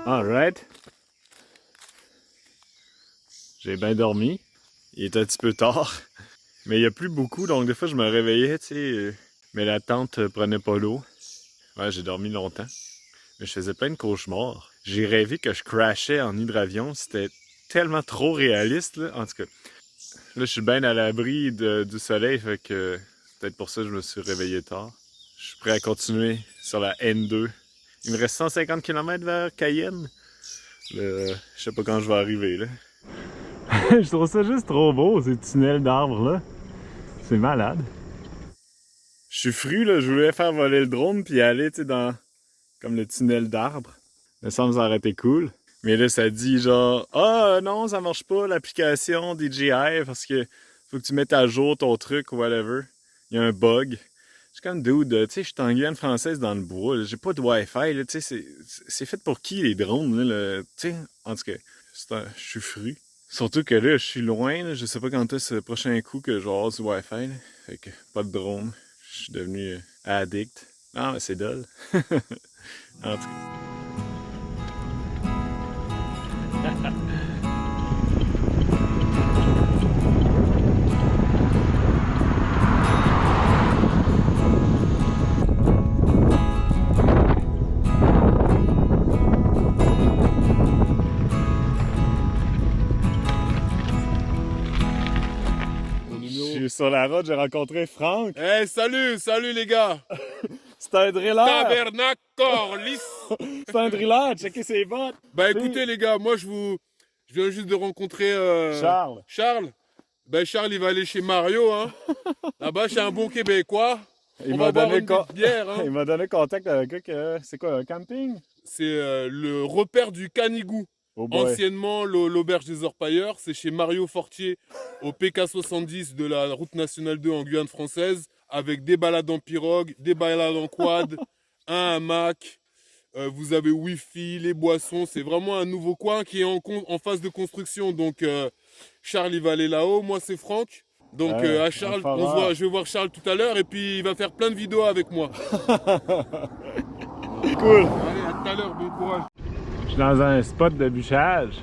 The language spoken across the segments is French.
Alright. J'ai bien dormi. Il est un petit peu tard. Mais il n'y a plus beaucoup, donc des fois je me réveillais, tu sais. Mais la tente prenait pas l'eau. Ouais, j'ai dormi longtemps. Mais je faisais plein de cauchemars. J'ai rêvé que je crashais en hydravion. C'était tellement trop réaliste, là. En tout cas, là, je suis bien à l'abri du soleil, fait que c'est peut-être pour ça que je me suis réveillé tard. Je suis prêt à continuer sur la N2. Il me reste 150 km vers Cayenne. Je sais pas quand je vais arriver, là. Je trouve ça juste trop beau, ces tunnels d'arbres-là. C'est malade. Je suis fru, là. Je voulais faire voler le drone puis aller, tu sais, dans comme le tunnel d'arbres. Ça me semble que ça aurait été cool. Mais là, ça dit genre, ah non, ça marche pas l'application DJI parce que faut que tu mettes à jour ton truc ou whatever. Il y a un bug. Je suis comme dude, tu sais, je suis en Guyane française dans le bois. J'ai pas de Wi-Fi, là, tu sais, c'est fait pour qui les drones, là, tu sais, en tout cas, je suis fru. Surtout que là, je suis loin, là, je sais pas quand est-ce le prochain coup que je vais avoir du Wi-Fi, là. Fait que pas de drone. Je suis devenu addict. Non, mais c'est dull. En tout cas. Je suis sur la route, j'ai rencontré Franck. Hey, salut les gars! C'est un driller! Tabernacle Corliss! C'est un driller, checker ses bottes! Bah écoutez les gars, moi je viens juste de rencontrer Charles. Charles. Ben Charles il va aller chez Mario, hein. Là-bas chez un bon Québécois. On va boire une petite bière, hein. Il m'a donné contact avec un gars c'est quoi, un camping? C'est le repère du Canigou. Oh boy. Anciennement l'auberge des Orpailleurs, c'est chez Mario Fortier au PK70 de la route nationale 2 en Guyane française, avec des balades en pirogue, des balades en quad, un hamac, vous avez Wi-Fi, les boissons, c'est vraiment un nouveau coin qui est en phase de construction. Donc Charles il va aller là-haut, moi c'est Franck. Donc à Charles, je vais voir Charles tout à l'heure et puis il va faire plein de vidéos avec moi. Cool. Allez, à tout à l'heure, bon courage. Je suis dans un spot de bûchage.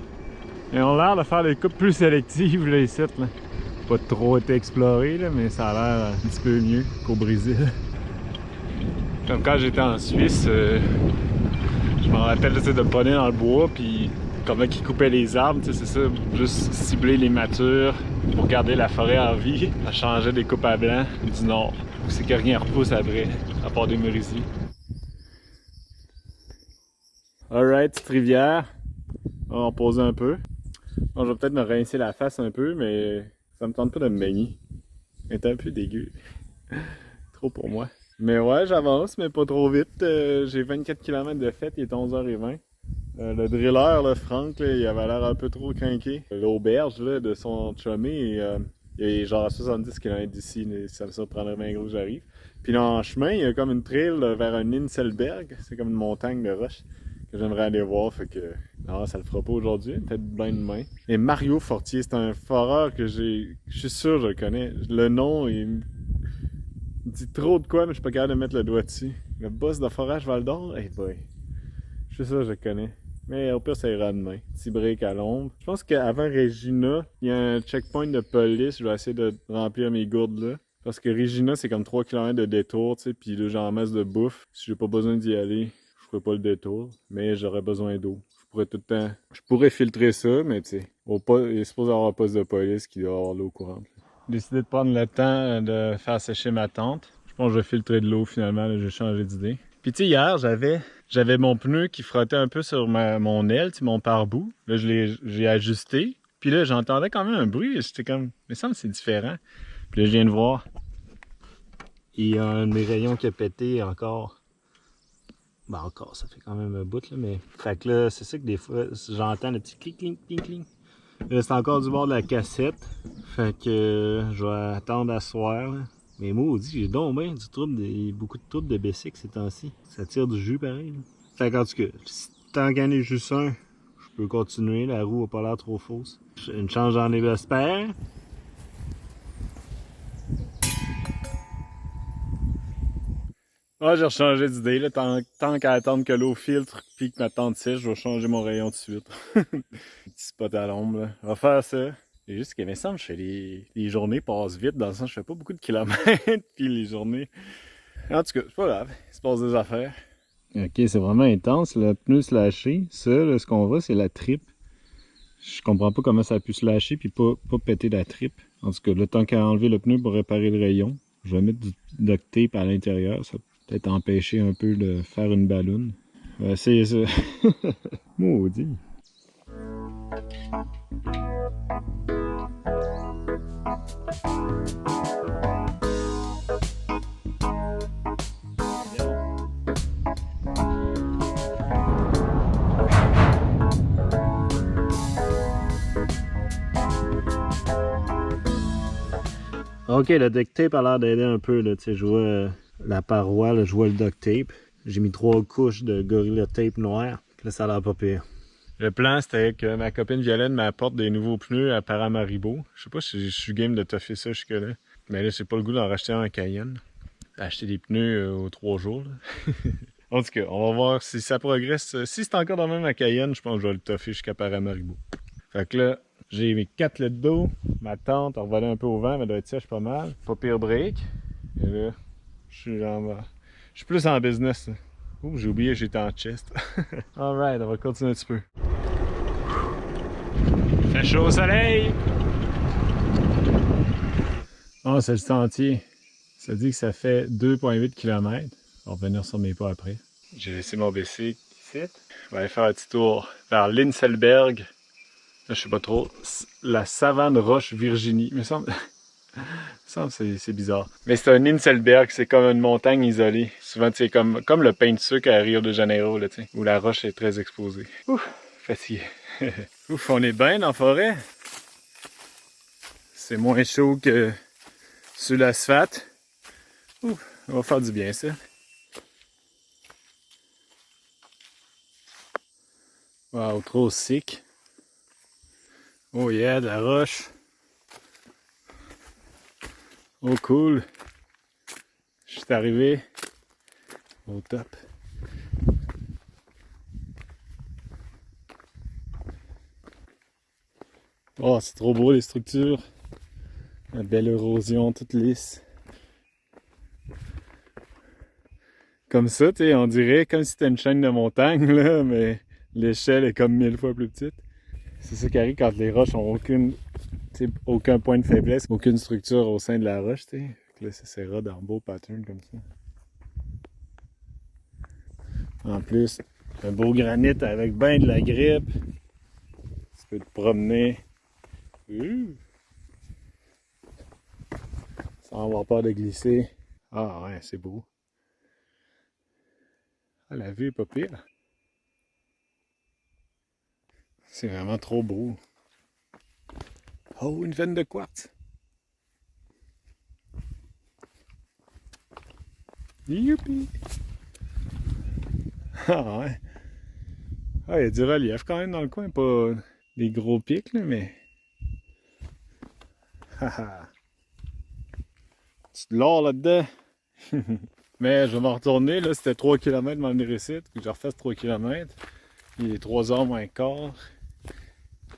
Et on a l'air de faire des coupes plus sélectives là, ici. Là. Pas trop été exploré, là, mais ça a l'air un petit peu mieux qu'au Brésil. Comme quand j'étais en Suisse, je me rappelle de me promener dans le bois, puis comment ils coupaient les arbres, c'est ça, juste cibler les matures pour garder la forêt en vie. Ça changeait des coupes à blanc du nord. C'est que rien repousse après, à part des merisiers. Alright, petite rivière. On va en poser un peu. Bon, je vais peut-être me rincer la face un peu, mais ça me tente pas de me baigner. Elle est un peu dégueu. Trop pour moi. Mais ouais, j'avance, mais pas trop vite. J'ai 24 km de fête, il est 11h20. Le driller, là, Franck, là, il avait l'air un peu trop craqué. L'auberge là, de son chumé, il est genre à 70 km d'ici, ça me surprendrait bien gros que j'arrive. Puis là, en chemin, il y a comme une trail vers un Inselberg, c'est comme une montagne de roches que j'aimerais aller voir, fait que non, ça le fera pas aujourd'hui, peut-être bien demain. Et Mario Fortier, c'est un foreur que je suis sûr que je le connais. Le nom, il me dit trop de quoi, mais je suis pas capable de mettre le doigt dessus. Le boss de Forage Val-d'Or, hey boy, je suis sûr que je le connais. Mais au pire, ça ira demain. Petit break à l'ombre. Je pense qu'avant Regina, il y a un checkpoint de police. Je vais essayer de remplir mes gourdes là. Parce que Regina, c'est comme 3 km de détour, tu sais, puis là, j'ai en masse de bouffe. Si j'ai pas besoin d'y aller, je ferai pas le détour. Mais j'aurais besoin d'eau. Je pourrais tout le temps... Je pourrais filtrer ça, mais tu sais, il est supposé avoir un poste de police qui doit avoir l'eau courante. J'ai décidé de prendre le temps de faire sécher ma tente. Je pense que je vais filtrer de l'eau finalement, là, j'ai changé d'idée. Puis tu sais, hier, j'avais mon pneu qui frottait un peu sur mon aile, mon pare-bout. Là, j'ai ajusté. Puis là, j'entendais quand même un bruit. J'étais comme, mais ça me semble que c'est différent. Puis là, je viens de voir. Il y a un de mes rayons qui a pété encore. Ben encore, ça fait quand même un bout, là, mais... Fait que là, c'est ça que des fois, j'entends le petit clic, clic, clic, clic. Là, c'est encore du bord de la cassette. Fait que je vais attendre à soir, là. Mais maudit, j'ai donc bien beaucoup de troubles de Bessic ces temps-ci. Ça tire du jus pareil. Là. Fait qu'en tout cas, si t'en gagnes juste un, je peux continuer. La roue a pas l'air trop fausse. Une chance j'en ai l'espère. Ah, j'ai rechangé d'idée, là. Tant qu'à attendre que l'eau filtre puis que ma tente sèche, je vais changer mon rayon tout de suite. Petit spot à l'ombre, là. On va faire ça. C'est juste qu'il me semble que les journées passent vite, dans le sens que je fais pas beaucoup de kilomètres, puis les journées... En tout cas, c'est pas grave, il se passe des affaires. Ok, c'est vraiment intense, le pneu se lâcher. Ça, là, ce qu'on voit, c'est la tripe. Je comprends pas comment ça a pu se lâcher puis pas péter la tripe. En tout cas, le temps qu'à enlever le pneu pour réparer le rayon, je vais mettre du duct tape à l'intérieur. Ça va peut-être empêcher un peu de faire une balloune. On va essayer ça. Maudit. Ok, le duct tape a l'air d'aider un peu, là, tu sais, je vois la paroi, là, je vois le duct tape. J'ai mis 3 couches de Gorilla Tape noir, là ça a l'air pas pire. Le plan c'était que ma copine Violaine m'apporte des nouveaux pneus à Paramaribo. Je sais pas si je suis game de toffer ça jusque-là, mais là j'ai pas le goût d'en racheter un à Cayenne. Acheter des pneus aux 3 jours. En tout cas, on va voir si ça progresse. Si c'est encore dans le même à Cayenne, je pense que je vais le toffer jusqu'à Paramaribo. Fait que là, j'ai mes 4 litres d'eau, ma tente, on va aller un peu au vent, mais elle doit être sèche pas mal. Pas pire break. Et là, je suis plus en business. Là. Ouh, j'ai oublié, j'étais en chest. Alright, on va continuer un petit peu. Fait chaud au soleil! Oh, c'est le sentier. Ça dit que ça fait 2,8 km. On va revenir sur mes pas après. J'ai laissé mon BC ici. On va aller faire un petit tour vers Linselberg. Là, je sais pas trop. La savane roche Virginie. Il me semble c'est bizarre. Mais c'est un Inselberg, c'est comme une montagne isolée. Souvent, c'est comme le pain de sucre à Rio de Janeiro, là, où la roche est très exposée. Ouf, fatigué. Ouf, on est bien dans la forêt. C'est moins chaud que sur l'asphalte. Ouf, ça va faire du bien, ça. Wow, trop sick. Oh yeah, de la roche. Oh cool. Je suis arrivé au top. Oh, c'est trop beau les structures. La belle érosion toute lisse. Comme ça, tu sais, on dirait comme si c'était une chaîne de montagne, là, mais l'échelle est comme 1000 fois plus petite. C'est ça qui arrive quand les roches ont aucun point de faiblesse, aucune structure au sein de la roche, tu sais. Là, c'est rod en beau pattern comme ça. En plus, un beau granit avec ben de la grippe. Tu peux te promener. Sans avoir peur de glisser. Ah ouais, c'est beau. Ah, la vue est pas pire. C'est vraiment trop beau. Oh, une veine de quartz. Youpi! Ah ouais. Ah, il y a du relief quand même dans le coin. Pas des gros pics, là, mais... Haha! Tu de l'or là-dedans? Mais je vais m'en retourner, là, c'était 3 km m'en venir ici, que je refasse 3 km. Il est 3h moins quart.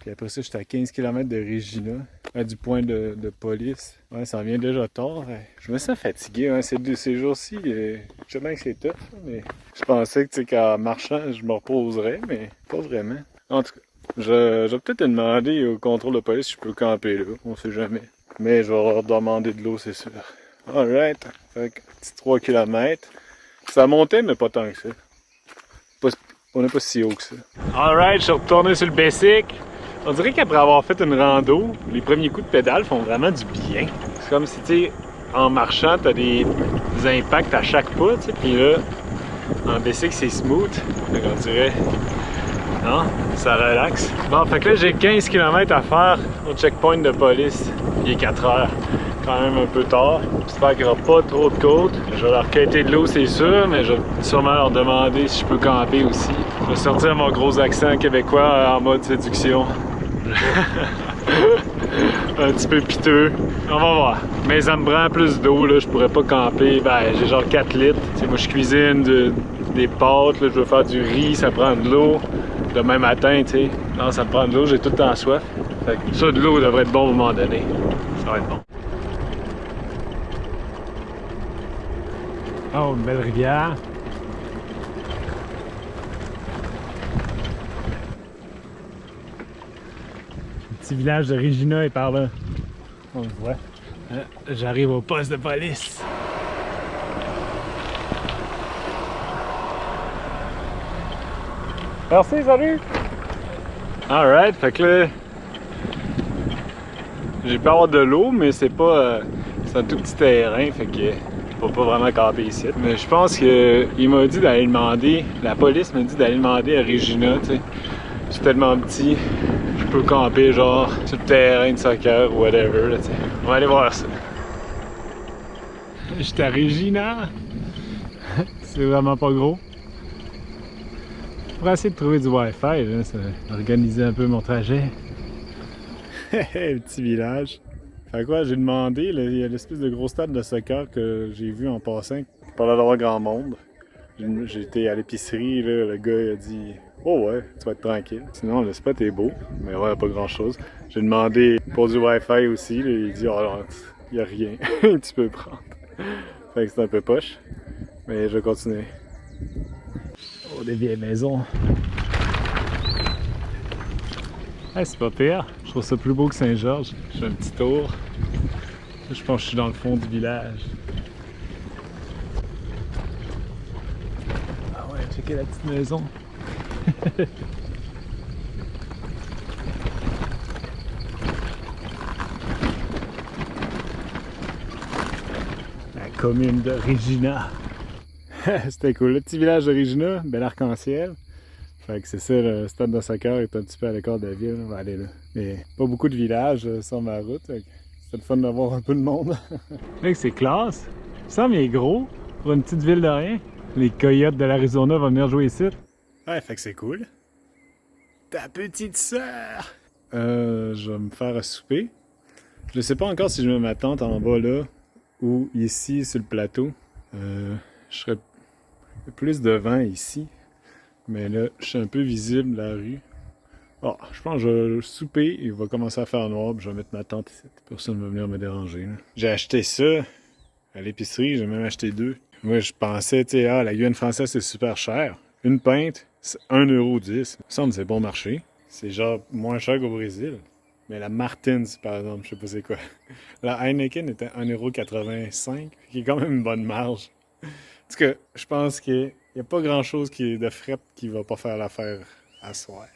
Puis après ça, j'étais à 15 km de Regina, du point de police. Ouais, ça vient déjà tard. Je me sens fatigué, hein, ces jours-ci. Je sais bien que c'est tough, mais je pensais que qu'en marchant, je me reposerais, mais pas vraiment. En tout cas, je vais peut-être demander au contrôle de police si je peux camper là, on sait jamais. Mais je vais leur demander de l'eau, c'est sûr. Alright, fait que petit 3 km. Ça montait, mais pas tant que ça. On n'est pas si haut que ça. Alright, je suis retourné sur le Bessic. On dirait qu'après avoir fait une rando, les premiers coups de pédale font vraiment du bien. C'est comme si, tu sais, en marchant, t'as des impacts à chaque pas, tu sais. Puis là, en Bessic, c'est smooth. Fait qu'on dirait, non, ça relaxe. Bon, fait que là, j'ai 15 km à faire au checkpoint de police. Il est 4 heures. Quand même un peu tard. J'espère qu'il n'y aura pas trop de côtes. Je vais leur quêter de l'eau, c'est sûr, mais je vais sûrement leur demander si je peux camper aussi. Je vais sortir mon gros accent québécois en mode séduction. un petit peu piteux. On va voir. Mais ça me prend plus d'eau, là. Je pourrais pas camper. Ben, j'ai genre 4 litres. T'sais, moi, je cuisine des pâtes, là. Je veux faire du riz, ça prend de l'eau. Demain matin, tu sais. Non, ça me prend de l'eau, j'ai tout le temps soif. Fait que ça, de l'eau devrait être bon à un moment donné. Ça va être bon. Oh, une belle rivière. Le petit village de Regina est par là. On le voit. J'arrive au poste de police. Merci, salut! Alright, fait que là, j'ai pas avoir de l'eau, mais c'est pas. C'est un tout petit terrain, fait que je peux pas vraiment camper ici. Mais je pense qu'il m'a dit d'aller demander, la police m'a dit d'aller demander à Regina, tu sais. C'est tellement petit, je peux camper genre sur le terrain de soccer ou whatever, là, tu sais. On va aller voir ça. J'étais à Regina. C'est vraiment pas gros. Pour essayer de trouver du Wi-Fi, là, ça va organiser un peu mon trajet. Petit village. Fait quoi, j'ai demandé, là, il y a l'espèce de gros stade de soccer que j'ai vu en passant, pas l'air d'avoir grand monde. J'ai été à l'épicerie, là, le gars il a dit « Oh ouais, tu vas être tranquille. » Sinon, le spot est beau, mais ouais, pas grand chose. J'ai demandé pour du Wi-Fi aussi, là, il dit « Oh non, il y a rien, tu peux prendre. » Fait que c'est un peu poche, mais je vais continuer. Oh, des vieilles maisons. Hey, c'est pas pire. Je trouve ça plus beau que Saint-Georges. Je fais un petit tour. Je pense que je suis dans le fond du village. Ah ouais, checker la petite maison. La commune de Regina. C'était cool. Le petit village de Regina, bel arc-en-ciel. Fait que c'est ça, le stade de soccer est un petit peu à l'écart de la ville. On va aller là. Mais pas beaucoup de villages sur ma route. C'est le fun d'avoir un peu de monde. Fait que c'est classe. Il me semble qu'il est gros pour une petite ville de rien. Les Coyotes de l'Arizona vont venir jouer ici. Ouais, fait que c'est cool. Ta petite sœur! Je vais me faire à souper. Je sais pas encore si je mets ma tente en bas là ou ici sur le plateau. Je serais plus de vent ici. Mais là, je suis un peu visible la rue. Oh, je pense que je vais souper, il va commencer à faire noir, puis je vais mettre ma tente ici. Personne ne va venir me déranger. J'ai acheté ça à l'épicerie, j'ai même acheté 2. Moi, je pensais, tu sais, la Guyane française, c'est super cher. Une pinte, c'est 1,10 $. Il me semble que c'est bon marché. C'est genre moins cher qu'au Brésil. Mais la Martins, par exemple, je sais pas c'est quoi. La Heineken était 1,85 $, qui est quand même une bonne marge. En tout cas, je pense qu'il n'y a pas grand-chose de fret qui va pas faire l'affaire à soir.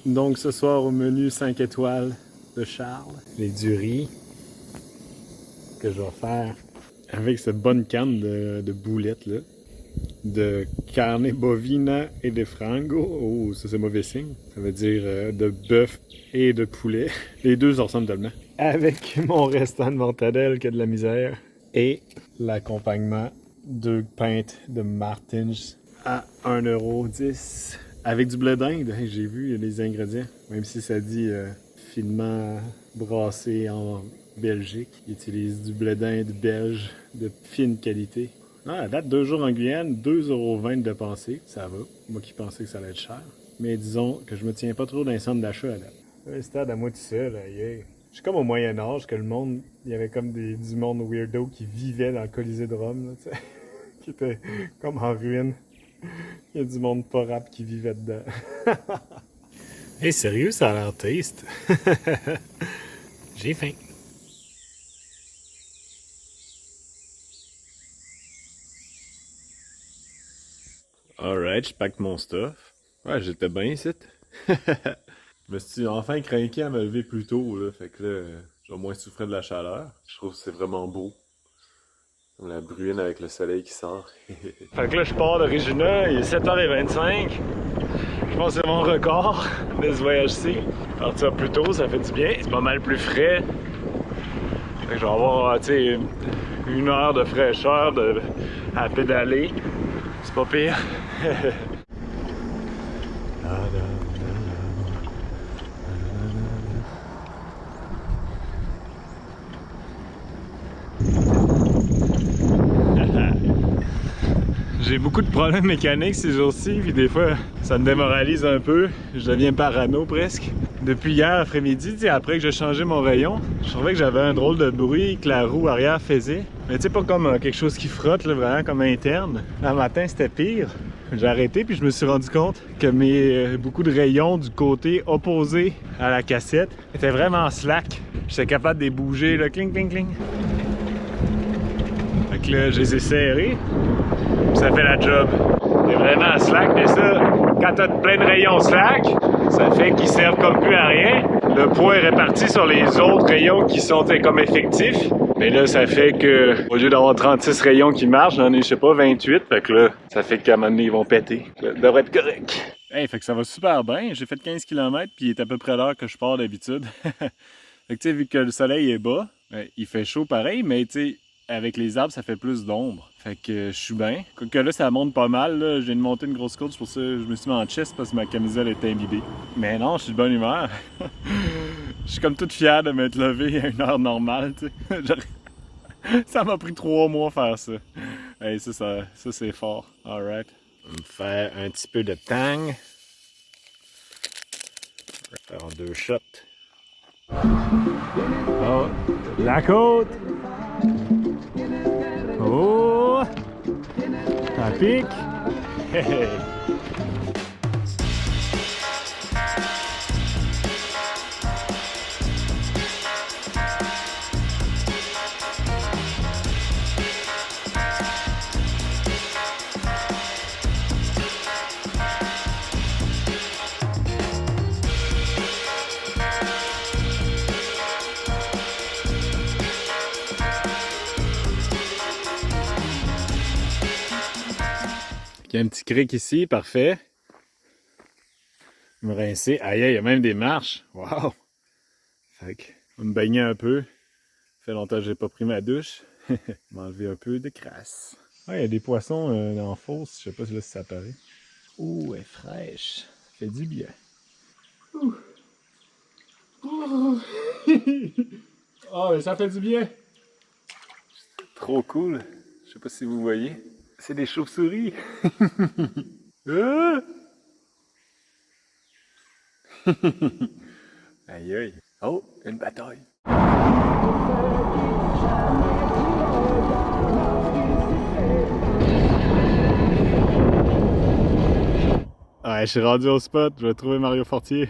Donc ce soir au menu 5 étoiles de Charles, les du riz que je vais faire avec cette bonne canne de boulettes là, de carne bovina et de frango. Oh, ça c'est mauvais signe. Ça veut dire de bœuf et de poulet. Les deux se ressemblent tellement. Avec mon restant de mortadelle qui a de la misère. Et l'accompagnement, 2 pintes de Martins à 1,10 $. Avec du blé d'Inde, j'ai vu les ingrédients. Même si ça dit finement brassé en Belgique, ils utilisent du blé d'Inde belge de fine qualité. Ah, à date, 2 jours en Guyane, 2,20 € de dépensés. Ça va. Moi qui pensais que ça allait être cher. Mais disons que je me tiens pas trop d'un centre d'achat à date. Un stade à moi tout seul, yeah. Je suis comme au Moyen-Âge, que le monde, il y avait comme du monde weirdo qui vivait dans le Colisée de Rome, là, tu sais, qui était comme en ruine. Il y a du monde pas rap qui vivait dedans. Hey, sérieux, ça a l'air taste. J'ai faim. Alright, je pack mon stuff. Ouais, j'étais bien ici. Je me suis enfin craqué à me lever plus tôt, là. Fait que là, j'ai au moins souffert de la chaleur. Je trouve que c'est vraiment beau. Comme la bruine avec le soleil qui sort. Fait que là, je pars de Regina, il est 7h25. Je pense que c'est mon record de ce voyage-ci. Partir plus tôt, ça fait du bien. C'est pas mal plus frais. Fait que je vais avoir, tu sais, 1 heure de fraîcheur à pédaler. C'est pas pire. J'ai beaucoup de problèmes mécaniques ces jours-ci, puis des fois, ça me démoralise un peu. Je deviens parano presque. Depuis hier après-midi, après que j'ai changé mon rayon, je trouvais que j'avais un drôle de bruit que la roue arrière faisait. Mais tu sais, pas comme quelque chose qui frotte, là, vraiment comme interne. Le matin, c'était pire. J'ai arrêté, puis je me suis rendu compte que beaucoup de rayons du côté opposé à la cassette étaient vraiment slack. J'étais capable de les bouger, là, cling, cling, cling. Fait que là, je les ai serrés. Ça fait la job. C'est vraiment slack, mais ça, quand t'as plein de rayons slack, ça fait qu'ils servent comme plus à rien. Le poids est réparti sur les autres rayons qui sont comme effectifs. Mais là, ça fait que, au lieu d'avoir 36 rayons qui marchent, j'en ai, je sais pas, 28. Fait que là, ça fait qu'à un moment donné, ils vont péter. Ça devrait être correct. Hey, fait que ça va super bien. J'ai fait 15 km, puis il est à peu près l'heure que je pars d'habitude. Fait que tu sais, vu que le soleil est bas, il fait chaud pareil, mais tu sais, avec les arbres, ça fait plus d'ombre. Fait que je suis bien. Quoique là, ça monte pas mal. Là. Je viens de monter une grosse côte, c'est pour ça que je me suis mis en chest parce que ma camisole est imbibée. Mais non, je suis de bonne humeur. Je suis comme toute fière de m'être levé à une heure normale, tu sais. Ça m'a pris 3 mois faire ça. Hey, ça c'est fort. Alright. On va me faire un petit peu de tang. On va faire en 2 shots. Oh, la côte! Oh! Ça pique! Hey! Il y a un petit cric ici, parfait. Je vais me rincer. Aïe, il y a même des marches. Wow! Fait que, on va me baigner un peu. Ça fait longtemps que j'ai pas pris ma douche. M'enlever un peu de crasse. Ah, il y a des poissons dans la fosse. Je sais pas si ça apparaît. Ouh, elle est fraîche. Ça fait du bien. Ouh. Oh, mais ça fait du bien. Trop cool. Je sais pas si vous voyez. C'est des chauves-souris. Ah! Aïe aïe. Oh, une bataille. Ouais, je suis rendu au spot, je vais trouver Mario Fortier.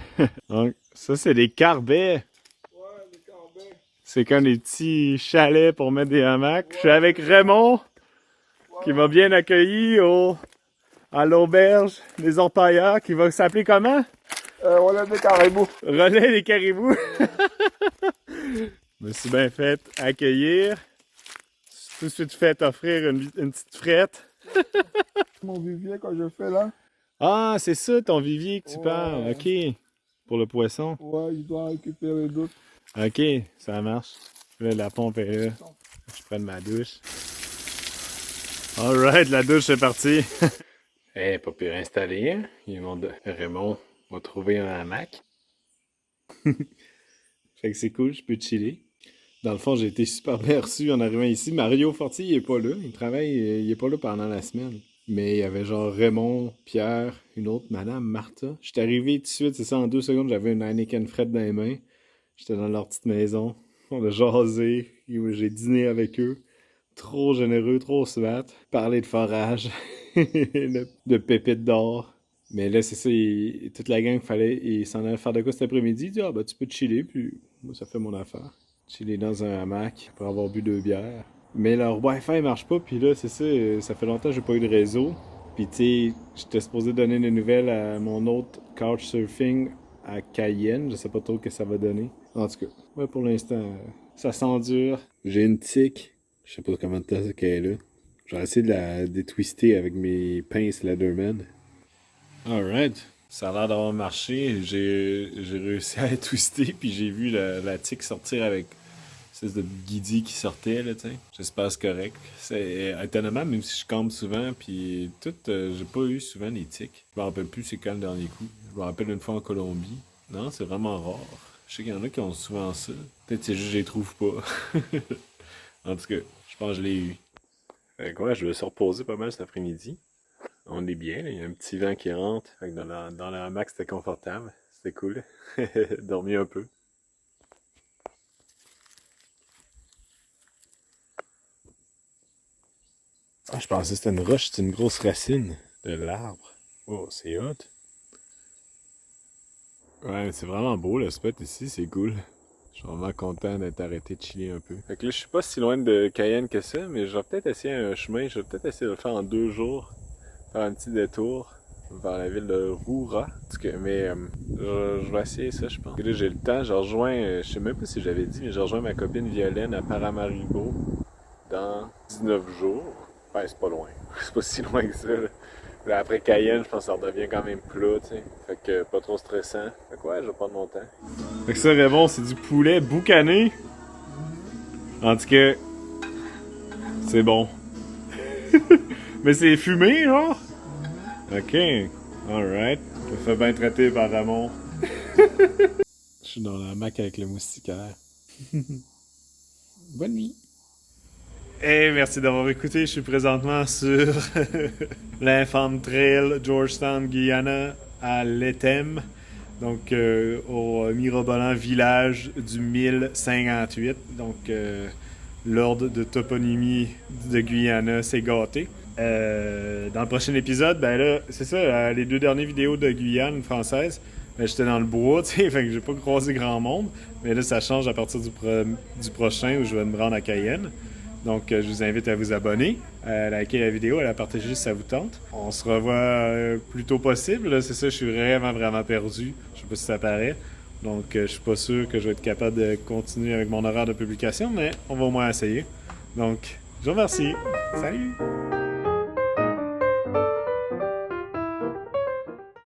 Donc, ça, c'est des carbets. Ouais, des carbets. C'est comme des petits chalets pour mettre des hamacs. Je suis avec Raymond, qui m'a bien accueilli à l'auberge des orpailleurs, qui va s'appeler comment? Relais des caribous. Relais des caribous. Je me suis bien fait accueillir. Tout de suite fait offrir une petite frette. Mon vivier que je fais là. Ah, c'est ça ton vivier que tu Ouais. parles. OK. Pour le poisson. Ouais, je dois récupérer d'autres. OK, ça marche. Là, la pompe est là. Je prends ma douche. Alright, la douche est partie. Eh, pas pire installé, hein? Raymond va trouver un hamac. Fait que c'est cool, je peux chiller. Dans le fond, j'ai été super bien reçu en arrivant ici. Mario Fortier, il est pas là. Il travaille, il est pas là pendant la semaine. Mais il y avait genre Raymond, Pierre, une autre, Madame Martha. J'étais arrivé tout de suite, c'est ça, en 2 secondes, j'avais une Heineken Fred dans les mains. J'étais dans leur petite maison. On a jasé. J'ai dîné avec eux. Trop généreux, trop smart. Parler de forage. de pépites d'or. Mais là, c'est ça, toute la gang, ils s'en allaient faire de quoi cet après-midi. Ils disent, ah, bah, tu peux te chiller, puis moi, ça fait mon affaire. Chiller dans un hamac pour avoir bu 2 bières. Mais leur Wi-Fi marche pas, puis là, c'est ça, ça fait longtemps que j'ai pas eu de réseau. Puis tu sais, j'étais supposé donner des nouvelles à mon autre couchsurfing à Cayenne. Je sais pas trop ce que ça va donner. En tout cas, ouais, pour l'instant, ça s'endure. J'ai une tique. Je sais pas comment de temps qu'elle est là. J'ai essayé de la détwister avec mes pinces Leatherman. Alright. Ça a l'air d'avoir marché. J'ai réussi à la twister, puis j'ai vu la tique sortir avec une espèce de guidi qui sortait, là, tu sais. J'espère que c'est correct. C'est étonnamment, même si je campe souvent, puis tout, j'ai pas eu souvent des tiques. Je me rappelle plus c'est quand le dernier coup. Je me rappelle une fois en Colombie. Non, c'est vraiment rare. Je sais qu'il y en a qui ont souvent ça. Peut-être c'est juste que je les trouve pas. En tout cas, je pense que je l'ai eu. Quoi, je vais se reposer pas mal cet après-midi. On est bien, là. Il y a un petit vent qui rentre. Fait que dans le hamac, c'était confortable. C'était cool. Dormi un peu. Ah, je pensais que c'était une roche, c'était une grosse racine de l'arbre. Oh, c'est hot. Ouais, c'est vraiment beau le spot ici, c'est cool. Je suis vraiment content d'être arrêté de chiller un peu. Fait que là, je suis pas si loin de Cayenne que ça, mais je vais peut-être essayer un chemin. Je vais peut-être essayer de le faire en 2 jours. Faire un petit détour vers la ville de Roura. Mais je vais essayer ça, je pense. Et là, j'ai le temps. Je rejoins, je sais même pas si j'avais dit, mais je rejoins ma copine Violaine à Paramaribo dans 19 jours. Ouais, c'est pas loin. C'est pas si loin que ça, là. Là, après Cayenne, je pense que ça redevient quand même plat, tu sais. Fait que pas trop stressant. Fait que ouais, je vais prendre mon temps. Fait que ça, Raymond, c'est du poulet boucané. En tout cas, c'est bon. Mais c'est fumé, genre? Ok, alright. Je me fais bien traiter par Ramon. Je suis dans la hamac avec le moustiquaire. Bonne nuit. Hey, merci d'avoir écouté. Je suis présentement sur l'Infant Trail Georgetown, Guyana, à l'Étem. Donc, au mirobolant village du 1058. Donc, l'ordre de toponymie de Guyana s'est gâté. Dans le prochain épisode, ben là, c'est ça, les 2 dernières vidéos de Guyane française, ben, j'étais dans le bois, tu sais, fait que j'ai pas croisé grand monde. Mais là, ça change à partir du prochain où je vais me rendre à Cayenne. Donc, je vous invite à vous abonner, à liker la vidéo, à la partager si ça vous tente. On se revoit plus tôt possible. Là, c'est ça, je suis vraiment perdu. Je sais pas si ça paraît. Donc, je suis pas sûr que je vais être capable de continuer avec mon horaire de publication, mais on va au moins essayer. Donc, je vous remercie. Salut!